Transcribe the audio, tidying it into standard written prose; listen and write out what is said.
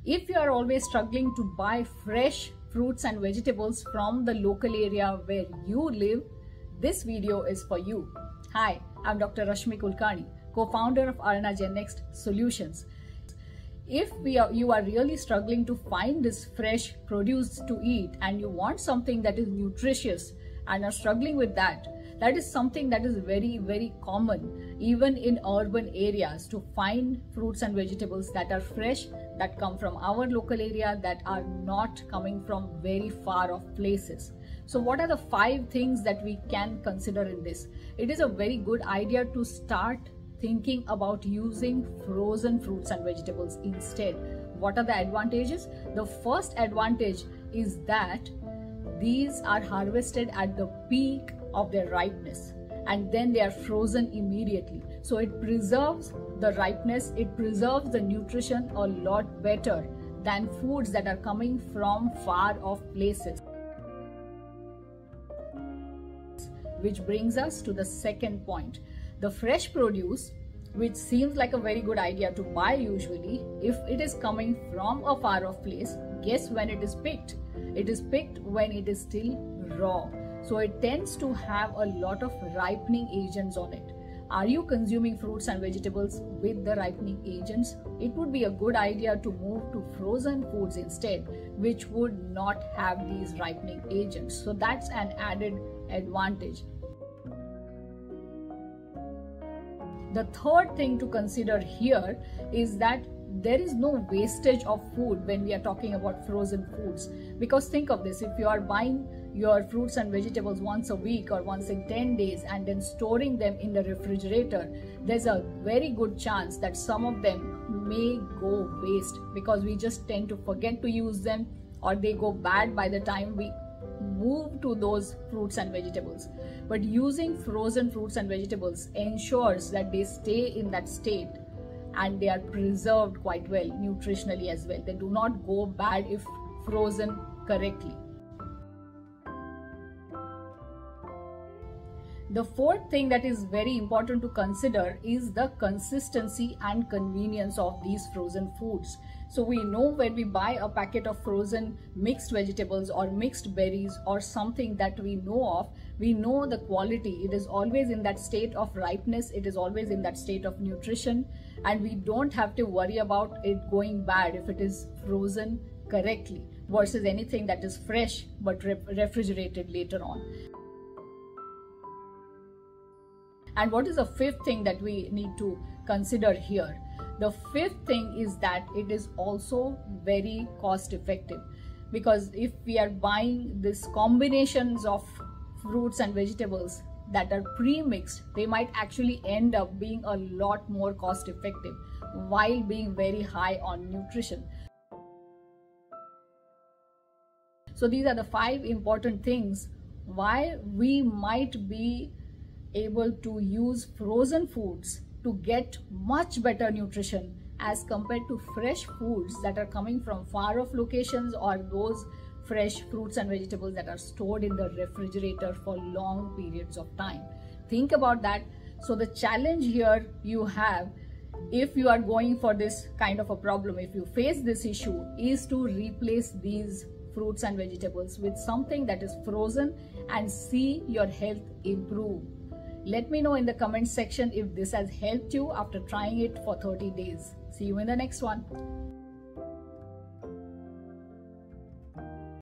If you are always struggling to buy fresh fruits and vegetables from the local area where you live, this video is for you. Hi, I'm Dr. Rashmi Kulkarni, co-founder of Next Solutions. If you are really struggling to find this fresh produce to eat and you want something that is nutritious and are struggling with that is something that is very, very common even in urban areas, to find fruits and vegetables that are fresh, that come from our local area, that are not coming from very far off places. So what are the 5 things that we can consider in this? It is a very good idea to start thinking about using frozen fruits and vegetables instead. What are the advantages? The first advantage is that these are harvested at the peak of their ripeness and then they are frozen immediately. So it preserves the ripeness, it preserves the nutrition a lot better than foods that are coming from far off places. Which brings us to the second point. The fresh produce, which seems like a very good idea to buy usually, if it is coming from a far off place, guess when it is picked? It is picked when it is still raw. So it tends to have a lot of ripening agents on it. Are you consuming fruits and vegetables with the ripening agents? It would be a good idea to move to frozen foods instead, which would not have these ripening agents. So that's an added advantage. The third thing to consider here is that there is no wastage of food when we are talking about frozen foods. Because think of this, if you are buying your fruits and vegetables once a week or once in 10 days and then storing them in the refrigerator, there's a very good chance that some of them may go waste because we just tend to forget to use them, or they go bad by the time we move to those fruits and vegetables. But using frozen fruits and vegetables ensures that they stay in that state and they are preserved quite well nutritionally as well. They do not go bad if frozen correctly. The fourth thing that is very important to consider is the consistency and convenience of these frozen foods. So we know when we buy a packet of frozen mixed vegetables or mixed berries or something that we know of, we know the quality. It is always in that state of ripeness, it is always in that state of nutrition, and we don't have to worry about it going bad if it is frozen correctly versus anything that is fresh but refrigerated later on. And what is the fifth thing that we need to consider here? The fifth thing is that it is also very cost effective, because if we are buying these combinations of fruits and vegetables that are pre-mixed, they might actually end up being a lot more cost effective while being very high on nutrition. So these are the 5 important things why we might be able to use frozen foods to get much better nutrition as compared to fresh foods that are coming from far off locations, or those fresh fruits and vegetables that are stored in the refrigerator for long periods of time. Think about that. So the challenge here you have, if you are going for this kind of a problem, if you face this issue, is to replace these fruits and vegetables with something that is frozen and see your health improve. Let me know in the comment section if this has helped you after trying it for 30 days. See you in the next one.